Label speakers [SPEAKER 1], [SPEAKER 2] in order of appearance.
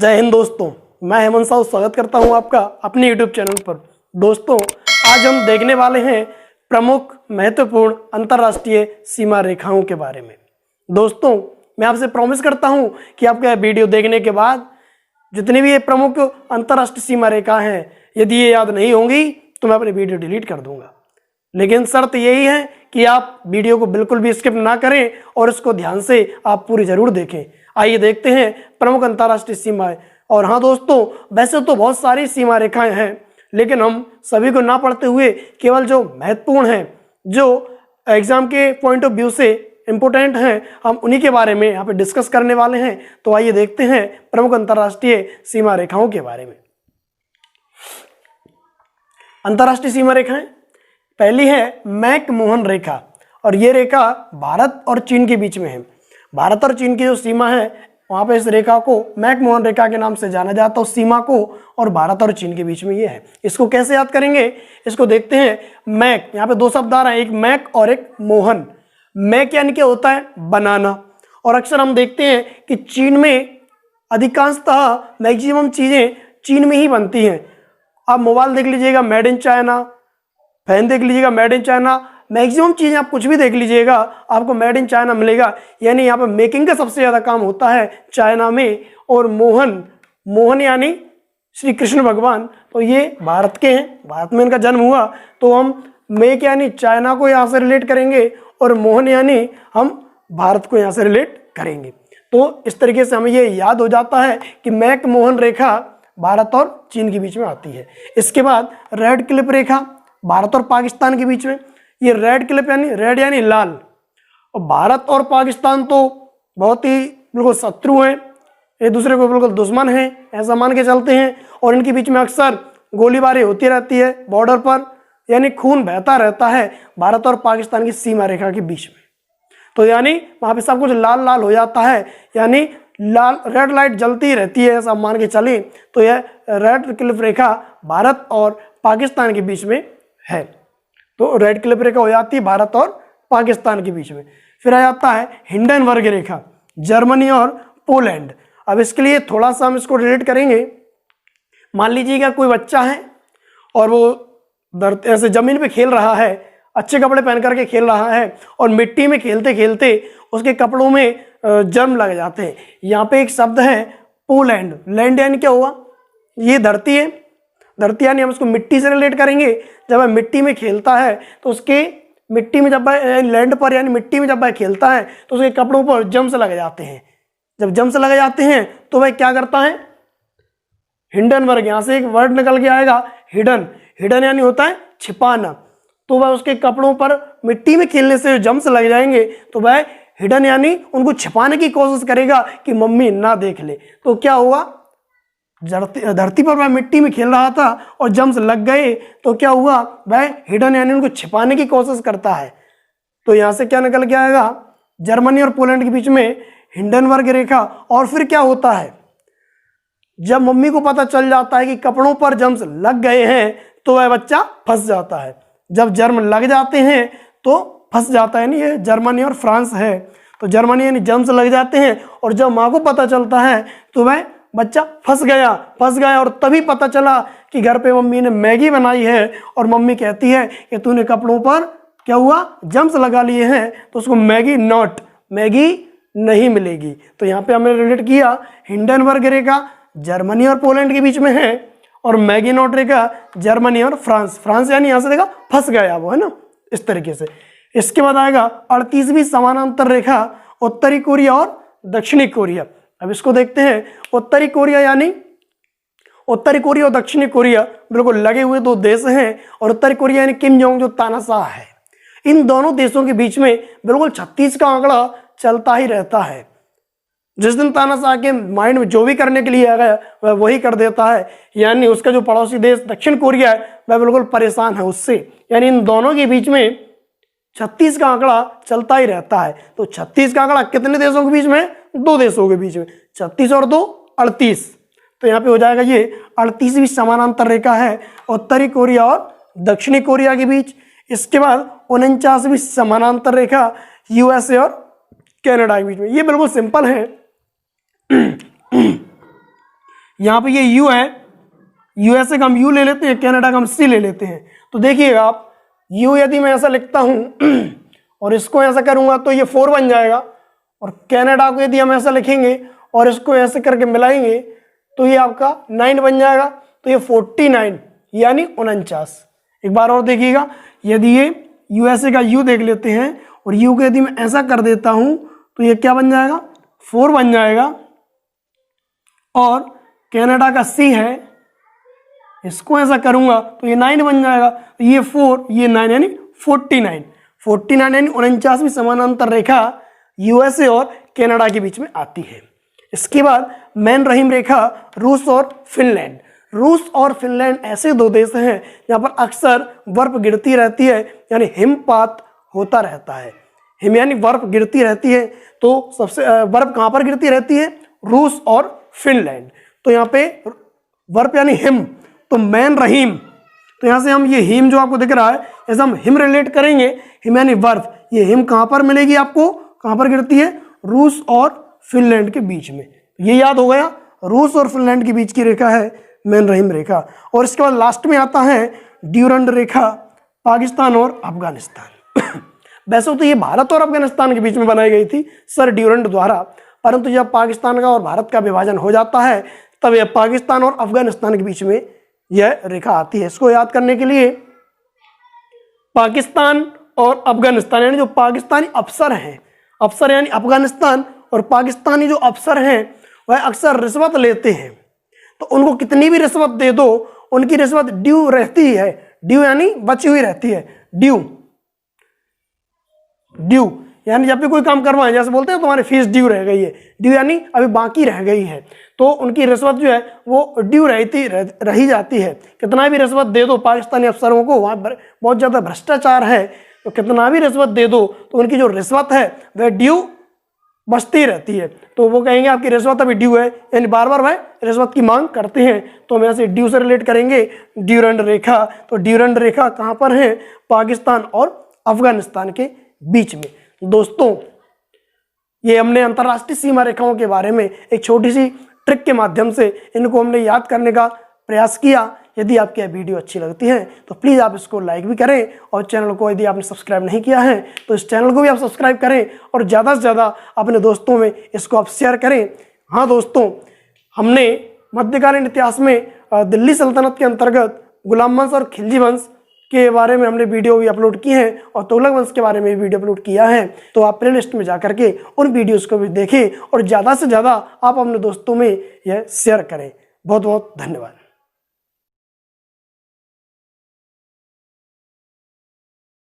[SPEAKER 1] जय हिंद दोस्तों, मैं हेमंत साहू स्वागत करता हूं आपका अपने यूट्यूब चैनल पर। दोस्तों, आज हम देखने वाले हैं प्रमुख महत्वपूर्ण अंतर्राष्ट्रीय सीमा रेखाओं के बारे में। दोस्तों, मैं आपसे प्रॉमिस करता हूं कि आपका वीडियो देखने के बाद जितनी भी ये प्रमुख अंतर्राष्ट्रीय सीमा रेखा हैं, यदि ये याद नहीं होंगी तो मैं अपनी वीडियो डिलीट कर दूंगा। लेकिन शर्त यही है कि आप वीडियो को बिल्कुल भी स्किप ना करें और इसको ध्यान से आप पूरी जरूर देखें। आइए देखते हैं प्रमुख अंतर्राष्ट्रीय सीमाएं। और हाँ दोस्तों, वैसे तो बहुत सारी सीमा रेखाएं हैं, लेकिन हम सभी को ना पढ़ते हुए केवल जो महत्वपूर्ण हैं, जो एग्जाम के पॉइंट ऑफ व्यू से इंपोर्टेंट हैं, हम उन्हीं के बारे में यहाँ पे डिस्कस करने वाले हैं। तो आइए देखते हैं प्रमुख अंतर्राष्ट्रीय सीमा रेखाओं के बारे में। अंतर्राष्ट्रीय सीमा रेखाएं, पहली है मैक-मोहन रेखा, और ये रेखा भारत और चीन के बीच में है। भारत और चीन की जो सीमा है, वहाँ पे इस रेखा को मैक-मोहन रेखा के नाम से जाना जाता है। उस सीमा को और भारत और चीन के बीच में ये है। इसको कैसे याद करेंगे, इसको देखते हैं। मैक, यहाँ पे दो शब्द आ रहे हैं, एक मैक और एक मोहन। मैक यानी क्या होता है, बनाना। और अक्सर हम देखते हैं कि चीन में अधिकांशतः मैक्सिमम चीज़ें चीन में ही बनती हैं। आप मोबाइल देख लीजिएगा, मेड इन चाइना। फैन देख लीजिएगा, मेड इन चाइना। मैक्सिमम चीज़ें आप कुछ भी देख लीजिएगा, आपको मेड इन चाइना मिलेगा। यानी यहाँ पर मेकिंग का सबसे ज़्यादा काम होता है चाइना में। और मोहन यानी श्री कृष्ण भगवान, तो ये भारत के हैं, भारत में इनका जन्म हुआ। तो हम मेक यानी चाइना को यहाँ से रिलेट करेंगे और मोहन यानी हम भारत को यहाँ से रिलेट करेंगे। तो इस तरीके से हमें ये याद हो जाता है कि मैक मोहन रेखा भारत और चीन के बीच में आती है। इसके बाद रेड क्लिप रेखा, भारत और पाकिस्तान के बीच में। ये रेड क्लिप यानी रेड यानी लाल। और भारत और पाकिस्तान तो बहुत ही बिल्कुल शत्रु हैं, एक दूसरे को बिल्कुल दुश्मन हैं, ऐसा मान के चलते हैं। और इनके बीच में अक्सर गोलीबारी होती रहती है बॉर्डर पर, यानी खून बहता रहता है भारत और पाकिस्तान की सीमा रेखा के बीच में। तो यानी वहाँ पे सब कुछ लाल लाल हो जाता है, यानी लाल रेड लाइट जलती रहती है, ऐसा मान के चलें। तो यह रेड क्लिप रेखा भारत और पाकिस्तान के बीच में है। तो रेड क्लिप रेखा हो जाती है भारत और पाकिस्तान के बीच में। फिर आ जाता है हिंडनबर्ग रेखा, जर्मनी और पोलैंड। अब इसके लिए थोड़ा सा हम इसको रिलेट करेंगे। मान लीजिएगा कोई बच्चा है और वो ऐसे जमीन पे खेल रहा है, अच्छे कपड़े पहन करके खेल रहा है, और मिट्टी में खेलते खेलते उसके कपड़ों में जर्म लग जाते हैं। यहाँ पे एक शब्द है पोलैंड। लैंड यानी क्या हुआ, ये धरती है। धरती यानी हम उसको मिट्टी से रिलेट करेंगे। जब वह मिट्टी में खेलता है तो उसके मिट्टी में, जब वह लैंड पर यानी मिट्टी में जब वह खेलता है तो उसके कपड़ों पर जम्स लग जाते हैं। जब जम्स लग जाते हैं तो वह क्या करता है, हिंडनबर्ग, यहाँ से एक वर्ड निकल के आएगा हिडन। हिडन यानी होता है छिपाना। तो वह उसके कपड़ों पर मिट्टी में खेलने से जम्स लग जाएंगे, तो वह हिडन यानी उनको छिपाने की कोशिश करेगा कि मम्मी ना देख ले। तो क्या हुआ, धरती पर वह मिट्टी में खेल रहा था और जम्स लग गए, तो क्या हुआ, वह हिडन यानी उनको छिपाने की कोशिश करता है। तो यहाँ से क्या निकल के आएगा, जर्मनी और पोलैंड के बीच में हिंडनबर्ग रेखा। और फिर क्या होता है, जब मम्मी को पता चल जाता है कि कपड़ों पर जम्स लग गए हैं, तो वह बच्चा फंस जाता है। जब जर्म लग जाते हैं तो फंस जाता है। नहीं, ये जर्मनी और फ्रांस है। तो जर्मनी यानी जम्स लग जाते हैं, और जब माँ को पता चलता है तो वह बच्चा फंस गया। और तभी पता चला कि घर पे मम्मी ने मैगी बनाई है, और मम्मी कहती है कि तूने कपड़ों पर क्या हुआ, जम्स लगा लिए हैं, तो उसको मैगी नहीं मिलेगी। तो यहाँ पे हमने रिलेट किया, हिंडनबर्ग रेखा जर्मनी और पोलैंड के बीच में है, और मैगी नॉट रेखा जर्मनी और फ्रांस यानी यहाँ से देखा फंस गया वो, है ना, इस तरीके से। इसके बाद आएगा 38वीं समानांतर रेखा, उत्तरी कोरिया और दक्षिणी कोरिया। अब इसको देखते हैं। उत्तरी कोरिया और दक्षिणी कोरिया बिल्कुल लगे हुए दो देश हैं। और उत्तरी कोरिया यानी किम जोंग जो तानाशाह है, इन दोनों देशों के बीच में बिल्कुल 36 का आंकड़ा चलता ही रहता है। जिस दिन तानाशाह के माइंड में जो भी करने के लिए आ गया वह वही कर देता है। यानी उसका जो पड़ोसी देश दक्षिण कोरिया है वह बिल्कुल परेशान है उससे। यानी इन दोनों के बीच में 36 का आंकड़ा चलता ही रहता है। तो 36 का आंकड़ा कितने देशों के बीच में, दो देशों के बीच में, 36 और 2 38। तो यहाँ पे हो जाएगा ये 38वीं समानांतर रेखा है उत्तरी कोरिया और दक्षिणी कोरिया के बीच। इसके बाद 49वीं समानांतर रेखा यूएसए और कनाडा के बीच में। ये बिल्कुल सिंपल है। यहाँ पे ये यू है, यूएसए का हम यू ले लेते हैं, कनाडा का हम सी ले लेते हैं। तो देखिएगा आप, यू यदि मैं ऐसा लिखता हूँ और इसको ऐसा करूँगा तो ये 4 बन जाएगा, और कनाडा को यदि हम ऐसा लिखेंगे और इसको ऐसे करके मिलाएंगे तो ये आपका 9 बन जाएगा। तो ये 49 यानी 49। एक बार और देखिएगा, यदि ये यूएसए का यू देख लेते हैं और यू को यदि मैं ऐसा कर देता हूँ तो ये क्या बन जाएगा, 4 बन जाएगा। और कनाडा का सी है, इसको ऐसा करूंगा तो ये 9 बन जाएगा। तो ये 4 ये 9 यानी 49। 49 यानी 49वीं समानांतर रेखा यूएसए और कनाडा के बीच में आती है। इसके बाद मैन रहीम रेखा रूस और फिनलैंड। रूस और फिनलैंड ऐसे दो देश हैं जहाँ पर अक्सर बर्फ गिरती रहती है, यानी हिमपात होता रहता है। हिम यानी बर्फ गिरती रहती है। तो सबसे बर्फ कहाँ पर गिरती रहती है, रूस और फिनलैंड। तो यहाँ पे बर्फ यानी हिम, तो मैन रहीम, तो यहाँ से हम ये हिम जो आपको दिख रहा है ऐसा हम हिम रिलेट करेंगे। हिम यानी बर्फ, ये हिम कहाँ पर मिलेगी आपको, कहाँ पर गिरती है, रूस और फिनलैंड के बीच में। ये याद हो गया, रूस और फिनलैंड के बीच की रेखा है मैन रहीम रेखा। और इसके बाद लास्ट में आता है ड्यूरंड रेखा, पाकिस्तान और अफगानिस्तान। वैसे तो ये भारत और अफगानिस्तान के बीच में बनाई गई थी सर ड्यूरंड द्वारा, परंतु जब पाकिस्तान का और भारत का विभाजन हो जाता है तब यह पाकिस्तान और अफगानिस्तान के बीच में यह रेखा आती है। इसको याद करने के लिए पाकिस्तान और अफगानिस्तान यानी जो पाकिस्तानी अफसर हैं, अफसर यानी अफगानिस्तान, और पाकिस्तानी जो अफसर हैं वह अक्सर रिश्वत लेते हैं। तो उनको कितनी भी रिश्वत दे दो उनकी रिश्वत ड्यू रहती है। ड्यू यानी बची हुई रहती है। ड्यू यानी जब भी कोई काम करवाएं, जैसे बोलते हैं तुम्हारी फीस ड्यू रह गई है, ड्यू यानी अभी बाकी रह गई है, तो उनकी रिश्वत जो है वो ड्यू रही जाती है। कितना भी रिश्वत दे दो पाकिस्तानी अफसरों को, वहाँ बहुत ज़्यादा भ्रष्टाचार है, तो कितना भी रिश्वत दे दो तो उनकी जो रिश्वत है वह ड्यू बचती रहती है। तो वो कहेंगे आपकी रिश्वत अभी ड्यू है, यानी बार बार वह रिश्वत की मांग करते हैं। तो हम यहाँ से ड्यू से रिलेट करेंगे ड्यूरंड रेखा। तो ड्यूरंड रेखा कहाँ पर है, पाकिस्तान और अफगानिस्तान के बीच में। दोस्तों, ये हमने अंतर्राष्ट्रीय सीमा रेखाओं के बारे में एक छोटी सी ट्रिक के माध्यम से इनको हमने याद करने का प्रयास किया। यदि आपकी यह वीडियो अच्छी लगती है तो प्लीज़ आप इसको लाइक भी करें, और चैनल को यदि आपने सब्सक्राइब नहीं किया है तो इस चैनल को भी आप सब्सक्राइब करें, और ज़्यादा से ज़्यादा अपने दोस्तों में इसको आप शेयर करें। हाँ दोस्तों, हमने मध्यकालीन इतिहास में दिल्ली सल्तनत के अंतर्गत गुलाम वंश और खिलजी वंश के बारे में हमने वीडियो भी अपलोड की है, और तुगलक वंश के बारे में भी वीडियो अपलोड किया है। तो आप प्ले लिस्ट में जा करके उन वीडियोज़ को भी देखें, और ज़्यादा से ज़्यादा आप अपने दोस्तों में यह शेयर करें। बहुत बहुत धन्यवाद।